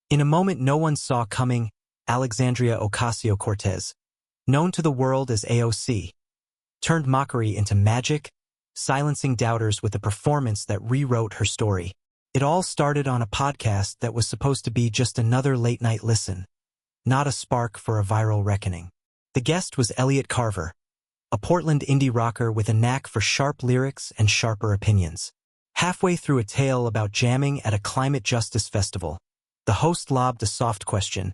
In a moment no one saw coming, Alexandria Ocasio-Cortez, known to the world as AOC, turned mockery into magic, silencing doubters with a performance that rewrote her story. It all started on a podcast that was supposed to be just another late-night listen, not a spark for a viral reckoning. The guest was Elliot Carver, a Portland indie rocker with a knack for sharp lyrics and sharper opinions. Halfway through a tale about jamming at a climate justice festival, the host lobbed a soft question.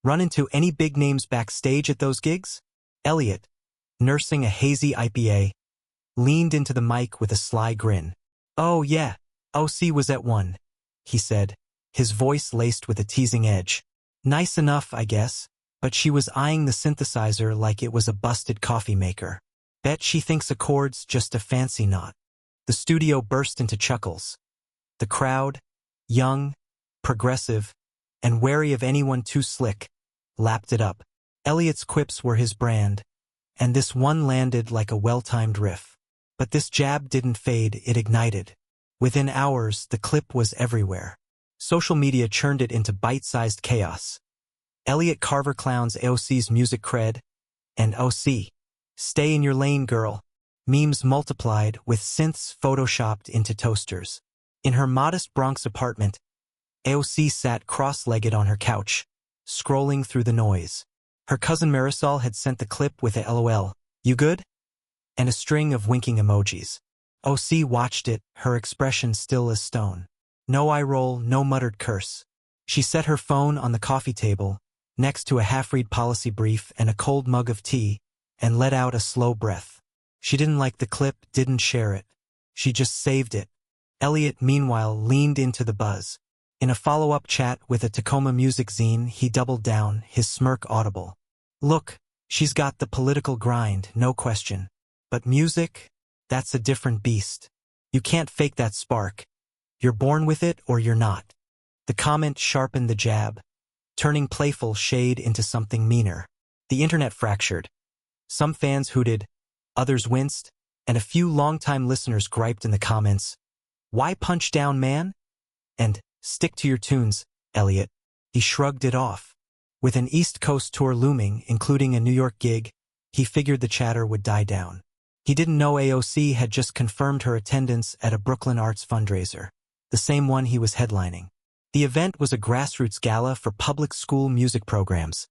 Run into any big names backstage at those gigs? Elliot, nursing a hazy IPA, leaned into the mic with a sly grin. Oh yeah, OC was at one, he said, his voice laced with a teasing edge. Nice enough, I guess, but she was eyeing the synthesizer like it was a busted coffee maker. Bet she thinks a chord's just a fancy knot. The studio burst into chuckles. The crowd, young, progressive, and wary of anyone too slick, lapped it up. Elliot's quips were his brand, and this one landed like a well-timed riff. But this jab didn't fade, it ignited. Within hours, the clip was everywhere. Social media churned it into bite-sized chaos. Elliot Carver clowns AOC's music cred, and OC, stay in your lane, girl. Memes multiplied, with synths photoshopped into toasters. In her modest Bronx apartment, AOC sat cross-legged on her couch, scrolling through the noise. Her cousin Marisol had sent the clip with a LOL, "You good?" and a string of winking emojis. OC watched it, her expression still as stone. No eye roll, no muttered curse. She set her phone on the coffee table, next to a half-read policy brief and a cold mug of tea, and let out a slow breath. She didn't like the clip, didn't share it. She just saved it. Elliot, meanwhile, leaned into the buzz. In a follow-up chat with a Tacoma music zine, he doubled down, his smirk audible. Look, she's got the political grind, no question. But music? That's a different beast. You can't fake that spark. You're born with it or you're not. The comment sharpened the jab, turning playful shade into something meaner. The internet fractured. Some fans hooted, others winced, and a few longtime listeners griped in the comments. Why punch down, man? And stick to your tunes, Elliot. He shrugged it off. With an East Coast tour looming, including a New York gig, he figured the chatter would die down. He didn't know AOC had just confirmed her attendance at a Brooklyn Arts fundraiser, the same one he was headlining. The event was a grassroots gala for public school music programs,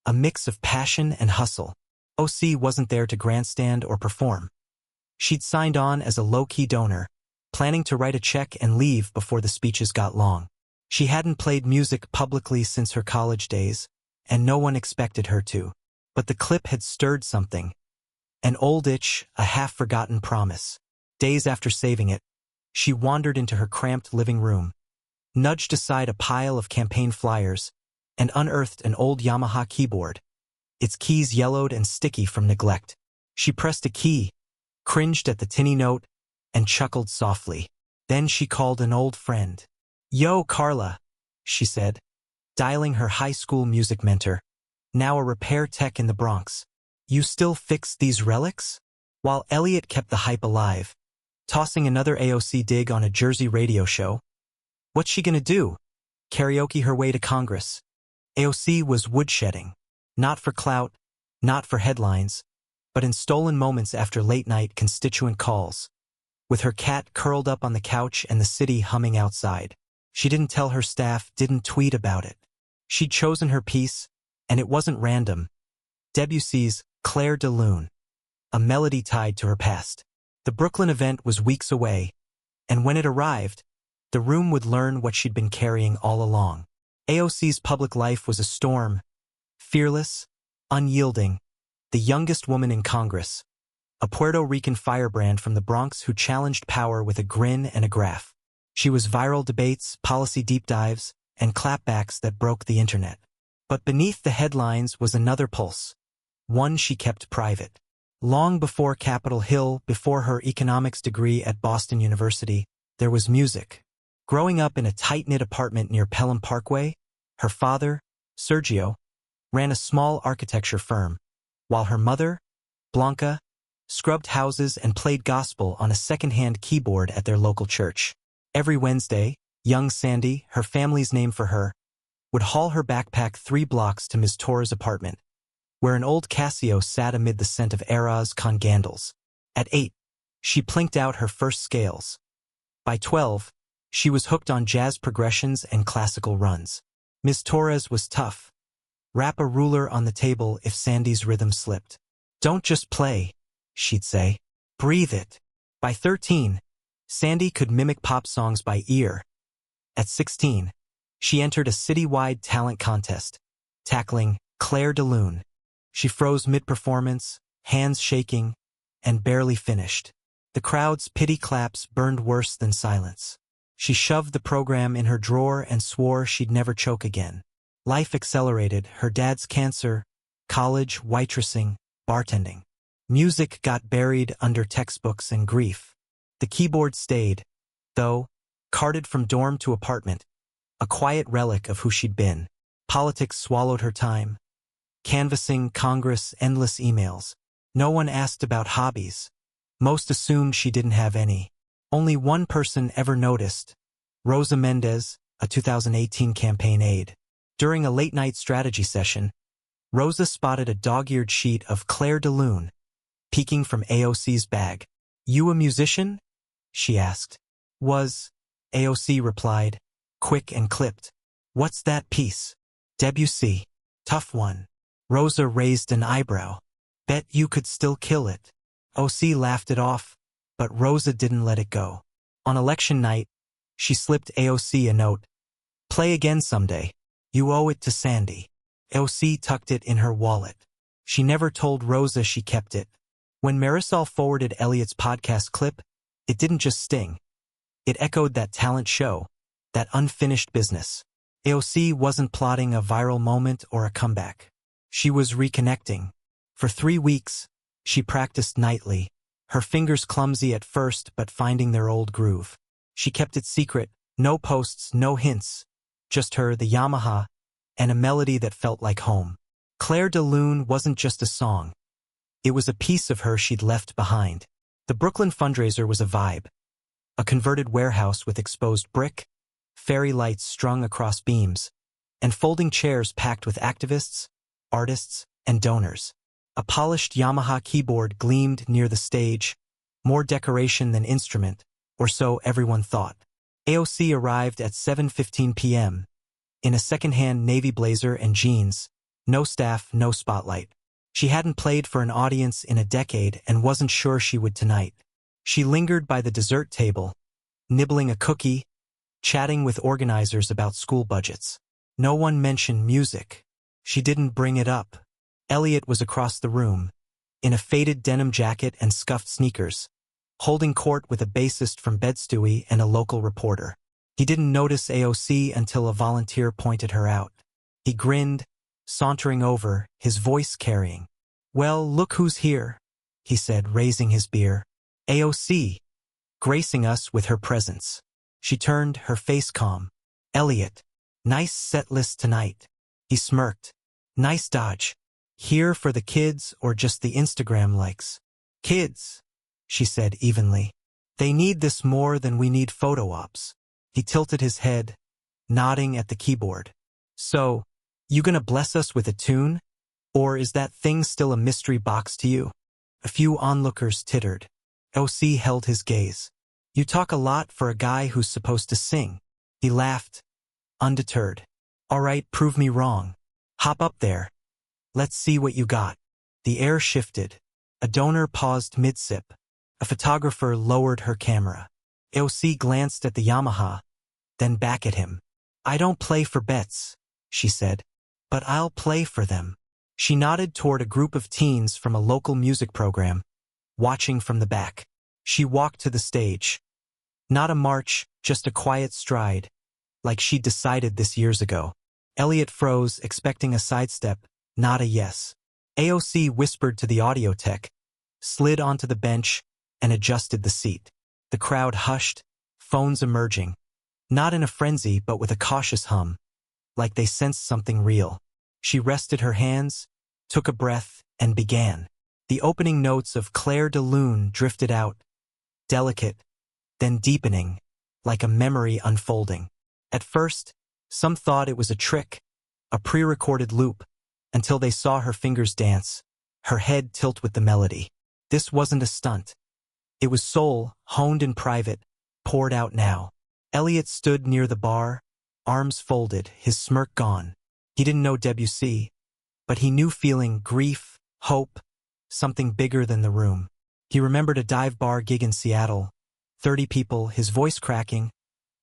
a mix of passion and hustle. OC wasn't there to grandstand or perform. She'd signed on as a low-key donor, planning to write a check and leave before the speeches got long. She hadn't played music publicly since her college days, and no one expected her to. But the clip had stirred something. An old itch, a half-forgotten promise. Days after saving it, she wandered into her cramped living room, nudged aside a pile of campaign flyers, and unearthed an old Yamaha keyboard, its keys yellowed and sticky from neglect. She pressed a key, cringed at the tinny note, and chuckled softly. Then she called an old friend. Yo, Carla, she said, dialing her high school music mentor, now a repair tech in the Bronx. You still fix these relics? While Elliot kept the hype alive, tossing another AOC dig on a Jersey radio show. What's she gonna do? Karaoke her way to Congress? AOC was woodshedding. Not for clout, not for headlines, but in stolen moments after late-night constituent calls. With her cat curled up on the couch and the city humming outside. She didn't tell her staff, didn't tweet about it. She'd chosen her piece, and it wasn't random. Debussy's Clair de Lune, a melody tied to her past. The Brooklyn event was weeks away, and when it arrived, the room would learn what she'd been carrying all along. AOC's public life was a storm, fearless, unyielding, the youngest woman in Congress, a Puerto Rican firebrand from the Bronx who challenged power with a grin and a graph. She was viral debates, policy deep dives, and clapbacks that broke the internet. But beneath the headlines was another pulse, one she kept private. Long before Capitol Hill, before her economics degree at Boston University, there was music. Growing up in a tight-knit apartment near Pelham Parkway, her father, Sergio, ran a small architecture firm, while her mother, Blanca, scrubbed houses and played gospel on a second-hand keyboard at their local church. Every Wednesday, young Sandy, her family's name for her, would haul her backpack 3 blocks to Ms. Torres' apartment, where an old Casio sat amid the scent of Eras con Gandals. At 8, she plinked out her first scales. By 12, she was hooked on jazz progressions and classical runs. Ms. Torres was tough. Wrap a ruler on the table if Sandy's rhythm slipped. Don't just play, she'd say. Breathe it. By 13, Sandy could mimic pop songs by ear. At 16, she entered a citywide talent contest, tackling Clair de Lune. She froze mid-performance, hands shaking, and barely finished. The crowd's pity claps burned worse than silence. She shoved the program in her drawer and swore she'd never choke again. Life accelerated, her dad's cancer, college, waitressing, bartending. Music got buried under textbooks and grief. The keyboard stayed, though, carted from dorm to apartment, a quiet relic of who she'd been. Politics swallowed her time. Canvassing, Congress, endless emails. No one asked about hobbies. Most assumed she didn't have any. Only one person ever noticed, Rosa Mendez, a 2018 campaign aide. During a late-night strategy session, Rosa spotted a dog-eared sheet of Clair de Lune peeking from AOC's bag. "You a musician?" she asked. "Was," AOC replied, quick and clipped. "What's that piece?" "Debussy." "Tough one." Rosa raised an eyebrow. "Bet you could still kill it." OC laughed it off, but Rosa didn't let it go. On election night, she slipped AOC a note. "Play again someday. You owe it to Sandy." AOC tucked it in her wallet. She never told Rosa she kept it. When Marisol forwarded Elliot's podcast clip, it didn't just sting. It echoed that talent show, that unfinished business. AOC wasn't plotting a viral moment or a comeback. She was reconnecting. For 3 weeks, she practiced nightly, her fingers clumsy at first but finding their old groove. She kept it secret, no posts, no hints, just her, the Yamaha, and a melody that felt like home. Clair de Lune wasn't just a song. It was a piece of her she'd left behind. The Brooklyn fundraiser was a vibe. A converted warehouse with exposed brick, fairy lights strung across beams, and folding chairs packed with activists, artists, and donors. A polished Yamaha keyboard gleamed near the stage, more decoration than instrument, or so everyone thought. AOC arrived at 7:15 p.m., in a second-hand navy blazer and jeans, no staff, no spotlight. She hadn't played for an audience in a decade and wasn't sure she would tonight. She lingered by the dessert table, nibbling a cookie, chatting with organizers about school budgets. No one mentioned music. She didn't bring it up. Elliot was across the room, in a faded denim jacket and scuffed sneakers, holding court with a bassist from Bed-Stuy and a local reporter. He didn't notice AOC until a volunteer pointed her out. He grinned, sauntering over, his voice carrying. "Well, look who's here," he said, raising his beer. AOC, gracing us with her presence. She turned, her face calm. "Elliot, nice set list tonight." He smirked. "Nice dodge. Here for the kids or just the Instagram likes?" "Kids," she said evenly. "They need this more than we need photo ops." He tilted his head, nodding at the keyboard. "So, you gonna bless us with a tune? Or is that thing still a mystery box to you?" A few onlookers tittered. OC held his gaze. "You talk a lot for a guy who's supposed to sing." He laughed, undeterred. "All right, prove me wrong. Hop up there. Let's see what you got." The air shifted. A donor paused mid-sip. A photographer lowered her camera. AOC glanced at the Yamaha, then back at him. "I don't play for bets," she said, "but I'll play for them." She nodded toward a group of teens from a local music program, watching from the back. She walked to the stage. Not a march, just a quiet stride, like she'd decided this years ago. Elliot froze, expecting a sidestep, not a yes. AOC whispered to the audio tech, slid onto the bench, and adjusted the seat. The crowd hushed, phones emerging. Not in a frenzy, but with a cautious hum, like they sensed something real. She rested her hands, took a breath, and began. The opening notes of Clair de Lune drifted out, delicate, then deepening, like a memory unfolding. At first, Some thought it was a trick, a pre-recorded loop, until they saw her fingers dance, her head tilt with the melody. This wasn't a stunt. It was soul, honed in private, poured out now. Elliot stood near the bar, arms folded, his smirk gone. He didn't know Debussy, but he knew feeling grief, hope, something bigger than the room. He remembered a dive bar gig in Seattle, 30 people, his voice cracking,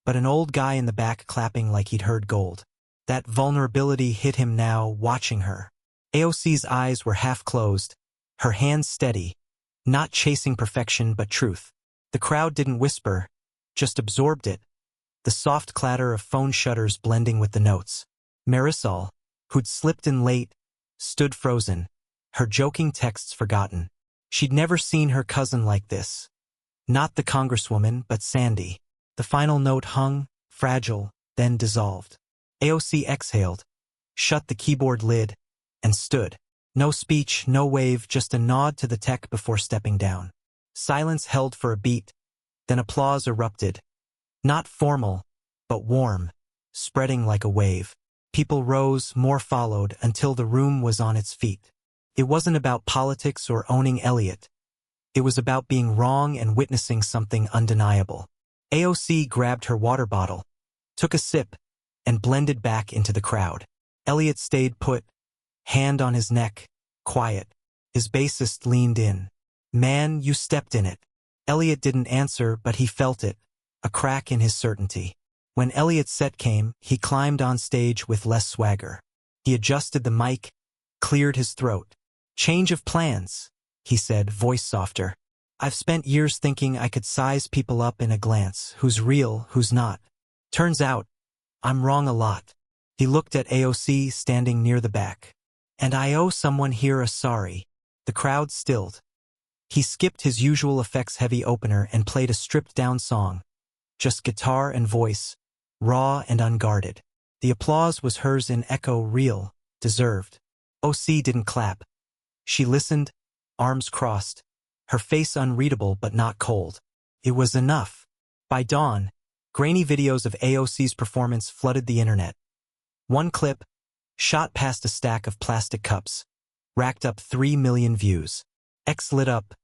but an old guy in the back clapping like he'd heard gold. That vulnerability hit him now, watching her. AOC's eyes were half closed, her hands steady, not chasing perfection but truth. The crowd didn't whisper, just absorbed it, the soft clatter of phone shutters blending with the notes. Marisol, who'd slipped in late, stood frozen, her joking texts forgotten. She'd never seen her cousin like this. Not the congresswoman, but Sandy. The final note hung, fragile, then dissolved. AOC exhaled, shut the keyboard lid, and stood. No speech, no wave, just a nod to the tech before stepping down. Silence held for a beat, then applause erupted. Not formal, but warm, spreading like a wave. People rose, more followed, until the room was on its feet. It wasn't about politics or owning Elliot. It was about being wrong and witnessing something undeniable. AOC grabbed her water bottle, took a sip, and blended back into the crowd. Elliot stayed put, hand on his neck, quiet. His bassist leaned in. "Man, you stepped in it." Elliot didn't answer, but he felt it, a crack in his certainty. When Elliot's set came, he climbed on stage with less swagger. He adjusted the mic, cleared his throat. "Change of plans," he said, voice softer. "I've spent years thinking I could size people up in a glance, who's real, who's not. Turns out, I'm wrong a lot." He looked at AOC standing near the back. "And I owe someone here a sorry." The crowd stilled. He skipped his usual effects-heavy opener and played a stripped-down song. Just guitar and voice, raw and unguarded. The applause was hers in echo, real, deserved. OC didn't clap. She listened, arms crossed, her face unreadable but not cold. It was enough. By dawn, grainy videos of AOC's performance flooded the internet. One clip, shot past a stack of plastic cups, racked up 3 million views. X lit up.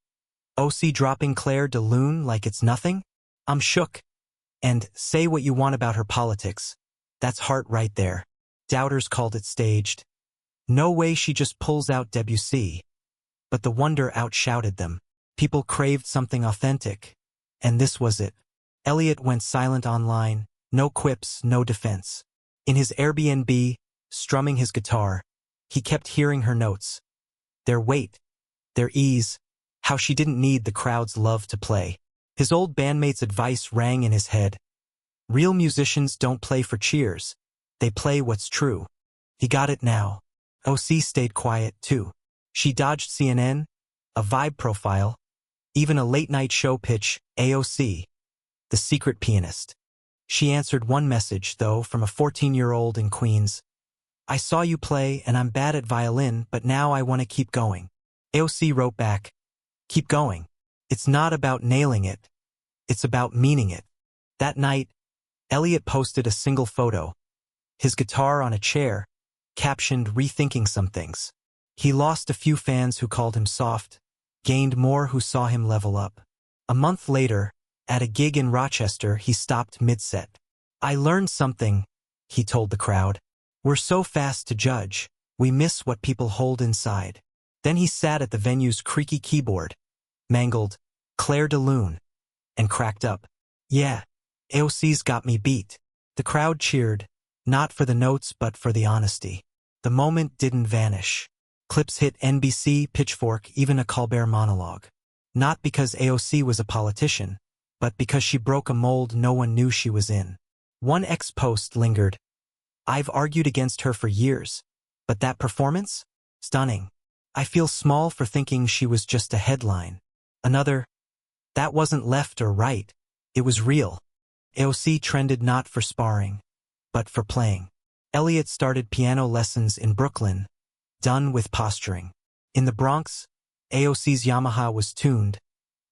OC dropping Clair de Lune like it's nothing? I'm shook. And say what you want about her politics. That's heart right there. Doubters called it staged. No way she just pulls out Debussy. But the wonder outshouted them. People craved something authentic. And this was it. Elliot went silent online, no quips, no defense. In his Airbnb, strumming his guitar, he kept hearing her notes. Their weight, their ease, how she didn't need the crowd's love to play. His old bandmate's advice rang in his head. Real musicians don't play for cheers. They play what's true. He got it now. OC stayed quiet, too. She dodged CNN, a vibe profile, even a late-night show pitch, AOC, the secret pianist. She answered one message, though, from a 14-year-old in Queens. "I saw you play, and I'm bad at violin, but now I want to keep going." AOC wrote back, "Keep going. It's not about nailing it. It's about meaning it." That night, Elliot posted a single photo. His guitar on a chair, captioned "Rethinking some things." He lost a few fans who called him soft, gained more who saw him level up. A month later, at a gig in Rochester, he stopped mid-set. "I learned something," he told the crowd. "We're so fast to judge, we miss what people hold inside." Then he sat at the venue's creaky keyboard, mangled Clair de Lune, and cracked up. "Yeah, AOC's got me beat." The crowd cheered, not for the notes but for the honesty. The moment didn't vanish. Clips hit NBC, Pitchfork, even a Colbert monologue. Not because AOC was a politician, but because she broke a mold no one knew she was in. One ex-post lingered. "I've argued against her for years, but that performance? Stunning. I feel small for thinking she was just a headline." Another, "That wasn't left or right. It was real." AOC trended not for sparring, but for playing. Elliot started piano lessons in Brooklyn, done with posturing. In the Bronx, AOC's Yamaha was tuned,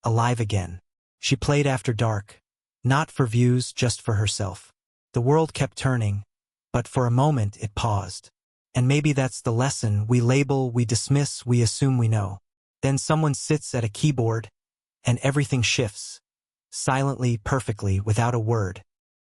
alive again. She played after dark, not for views, just for herself. The world kept turning, but for a moment it paused. And maybe that's the lesson: we label, we dismiss, we assume we know. Then someone sits at a keyboard, and everything shifts. Silently, perfectly, without a word.